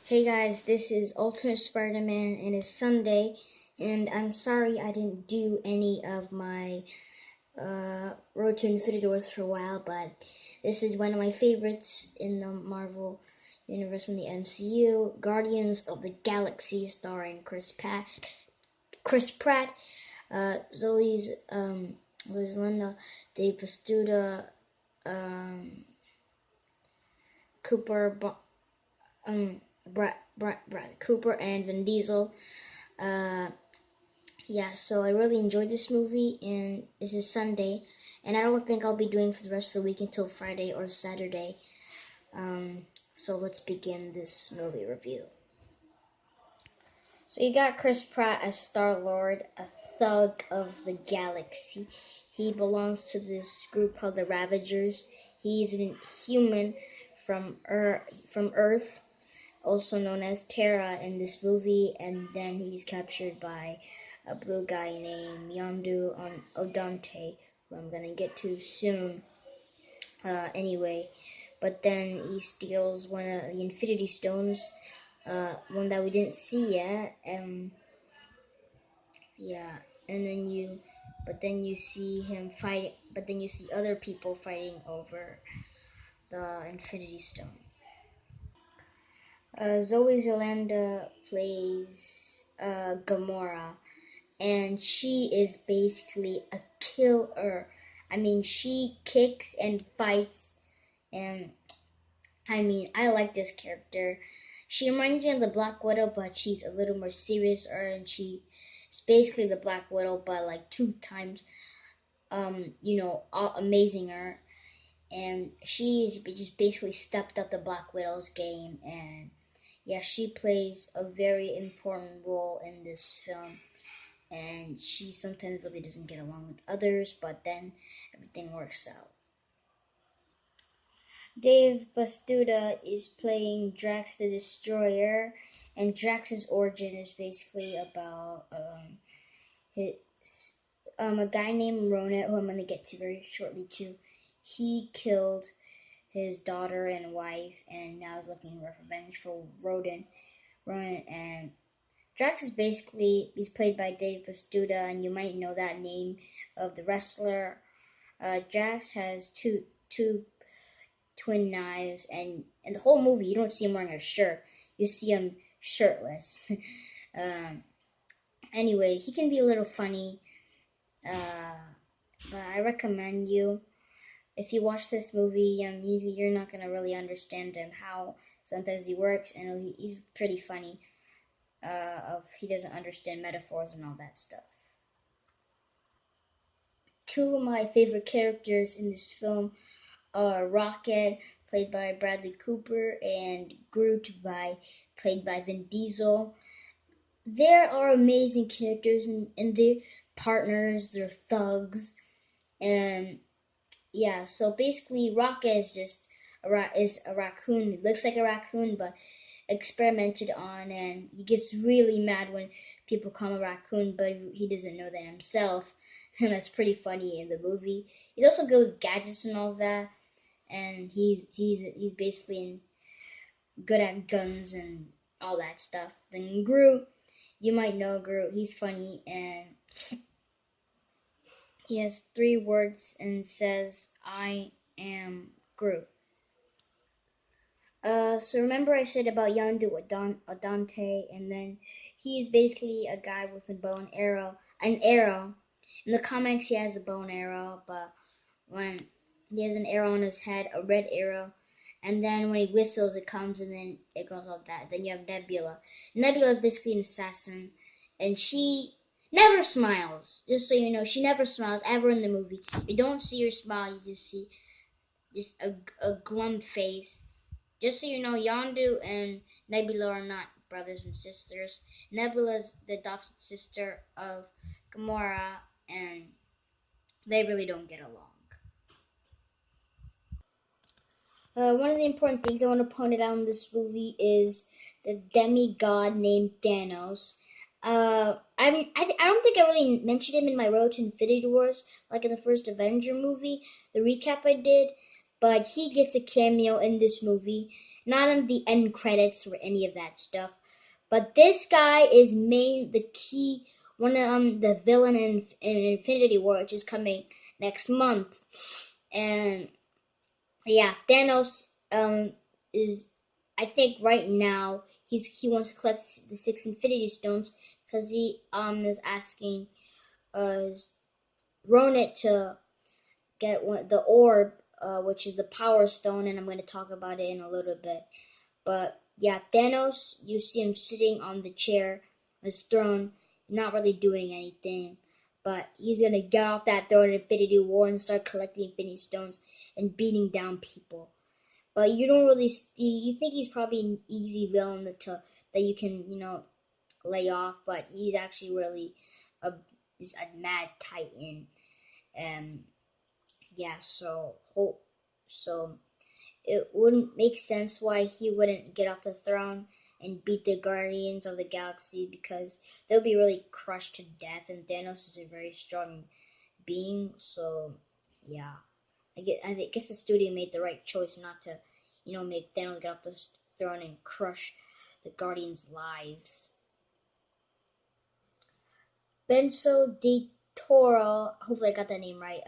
Hey guys, this is Ultimate Spider-Man and it's Sunday, and I'm sorry I didn't do any of my Road to Infinity Wars for a while, but this is one of my favorites in the Marvel Universe in the MCU, Guardians of the Galaxy, starring Zoe's Liz Linda, Dave Pastuda, um, Cooper, Brad Cooper, and Vin Diesel. Uh, yeah, so I really enjoyed this movie, and this is Sunday, and I don't think I'll be doing for the rest of the week until Friday or Saturday. So let's begin this movie review. So you got Chris Pratt as Star-Lord, a thug of the galaxy. He belongs to this group called the Ravagers. He's a human from Earth, also known as Terra in this movie, and then he's captured by a blue guy named Yondu on Odante, who I'm gonna get to soon. Anyway, but then he steals one of the Infinity Stones, one that we didn't see yet. Yeah, and then you see him fight, but then you see other people fighting over the Infinity Stone. Zoe Zelanda plays Gamora, and she is basically a killer. I mean, she kicks and fights, and I like this character. She reminds me of the Black Widow, but she's a little more serious, and she's basically the Black Widow, but like two times, amazing her. And she's just basically stepped up the Black Widow's game, and yeah, she plays a very important role in this film, and she sometimes really doesn't get along with others, but then everything works out. Dave Bastuda is playing Drax the Destroyer, and Drax's origin is basically about his a guy named Ronan, who I'm going to get to very shortly too. He killed his daughter and wife, and now is looking for revenge for Ronan, and Drax is basically, he's played by Dave Bastuda, and you might know that name of the wrestler. Drax has two twin knives, and in the whole movie you don't see him wearing a shirt. You see him shirtless. um, anyway, he can be a little funny, uh, but I recommend you, if you watch this movie, you're not gonna really understand him, how sometimes he works, and he's pretty funny. Of he doesn't understand metaphors and all that stuff. Two of my favorite characters in this film are Rocket, played by Bradley Cooper, and Groot, played by Vin Diesel. There are amazing characters, and they're partners, they're thugs, and yeah. So basically, Rocket is just is a raccoon. It looks like a raccoon, but experimented on, and he gets really mad when people call him a raccoon, but he doesn't know that himself, and that's pretty funny in the movie. He's also good with gadgets and all that, and he's basically good at guns and all that stuff. Then Groot, you might know Groot. He's funny, and he has three words and says, "I am Groot." So remember I said about Yondu Adante, and then he's basically a guy with a bow and arrow. An arrow. In the comics, he has a bow and arrow, but when he has an arrow on his head, a red arrow, and then when he whistles, it comes, and then it goes like that. Then you have Nebula. Nebula is basically an assassin, and she never smiles. Just so you know, she never smiles ever in the movie. You don't see her smile. You just see just a glum face. Just so you know, Yondu and Nebula are not brothers and sisters. Nebula's the adopted sister of Gamora, and they really don't get along. One of the important things I want to point out in this movie is the demigod named Thanos. I don't think I really mentioned him in my Road to Infinity Wars, like in the first Avenger movie, the recap I did, but he gets a cameo in this movie, not in the end credits or any of that stuff. But this guy is the key, one of the villain in Infinity War, which is coming next month. And yeah, Thanos is, I think right now he wants to collect the 6 Infinity Stones because he is asking uh Ronet to get the orb, which is the Power Stone, and I'm going to talk about it in a little bit. But yeah, Thanos, you see him sitting on the chair, his throne, not really doing anything. But he's gonna get off that throne in Infinity War and start collecting Infinity Stones and beating down people. But you don't really see. You think he's probably an easy villain that you can lay off, but he's actually really a is a mad titan. And yeah, so it wouldn't make sense why he wouldn't get off the throne and beat the Guardians of the Galaxy because they'll be really crushed to death, and Thanos is a very strong being. So yeah, I guess the studio made the right choice not to, make Thanos get off the throne and crush the Guardians' lives. Benso de Toro, hopefully I got that name right.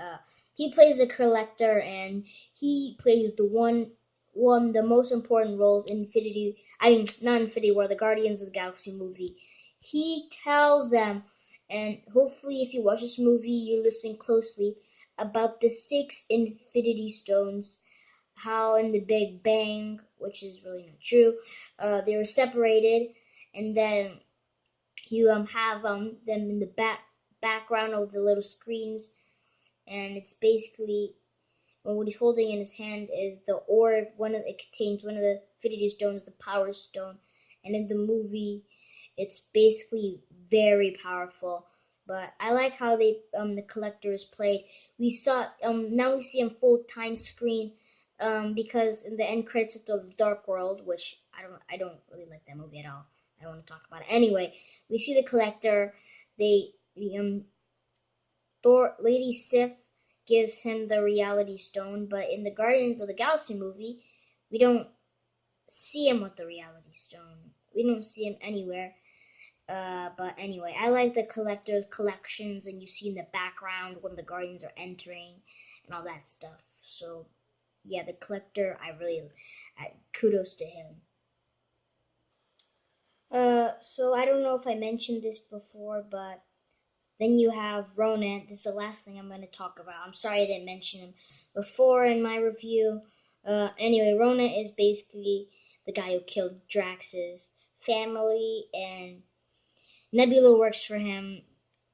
He plays the Collector, and he plays one of the most important roles in Infinity. I mean, not Infinity War, the Guardians of the Galaxy movie. He tells them, and hopefully, if you watch this movie, you listen closely about the 6 Infinity Stones. How in the Big Bang, which is really not true, they were separated, and then you have them in the background of the little screens, and it's basically what he's holding in his hand is the orb. It contains one of the Infinity Stones, the Power Stone, and in the movie, it's basically very powerful. But I like how the Collector is played. We saw now we see him full time screen, because in the end credits of the Dark World, which I don't really like that movie at all. I want to talk about it anyway. We see the Collector. They Lady Sif gives him the Reality Stone, but in the Guardians of the Galaxy movie, we don't see him with the Reality Stone. We don't see him anywhere. But anyway, I like the Collector's collections, and you see in the background when the Guardians are entering and all that stuff. So yeah, the Collector, kudos to him. So I don't know if I mentioned this before, but then you have Ronan. This is the last thing I'm going to talk about. I'm sorry I didn't mention him before in my review. Anyway, Ronan is basically the guy who killed Drax's family, and Nebula works for him,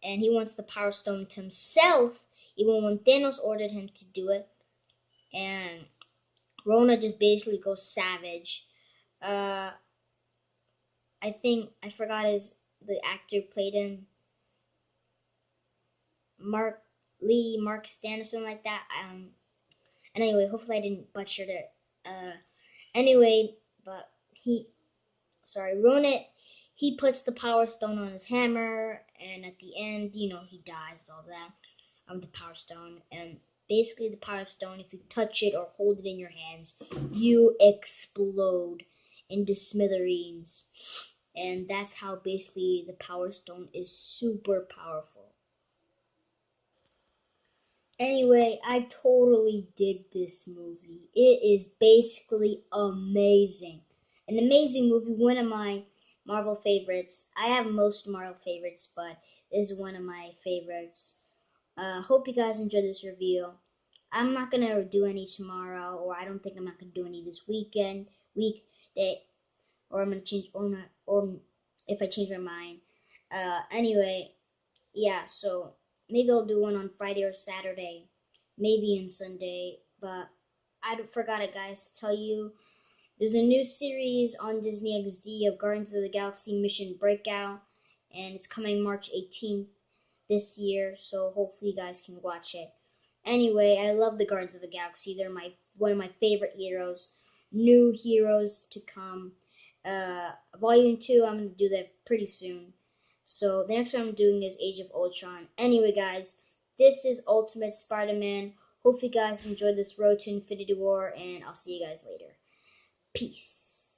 and he wants the Power Stone to himself, even when Thanos ordered him to do it. And Rona just basically goes savage. Uh, I think I forgot the actor who played him, Mark Stan or something like that. And anyway, hopefully I didn't butcher it. Anyway, but Ronet, he puts the Power Stone on his hammer, and at the end, he dies and all that. The Power Stone, and basically the Power Stone, if you touch it or hold it in your hands, you explode into smithereens, and that's how basically the Power Stone is super powerful. Anyway, I totally dig this movie. It is basically amazing. An amazing movie, one of my Marvel favorites. I have most Marvel favorites, but this is one of my favorites. Hope you guys enjoyed this review. I'm not gonna do any tomorrow, or I don't think I'm not gonna do any this weekday, or I'm gonna change, or not, or if I change my mind. Anyway, yeah, so maybe I'll do one on Friday or Saturday, maybe on Sunday, but I forgot it, guys, to tell you. There's a new series on Disney XD of Guardians of the Galaxy Mission Breakout, and it's coming March 18th this year, so hopefully you guys can watch it. Anyway, I love the Guardians of the Galaxy. They're one of my favorite heroes. New heroes to come. Volume 2, I'm going to do that pretty soon. So the next one I'm doing is Age of Ultron. Anyway, guys, this is Ultimate Spider-Man. Hope you guys enjoyed this road to Infinity War, and I'll see you guys later. Peace.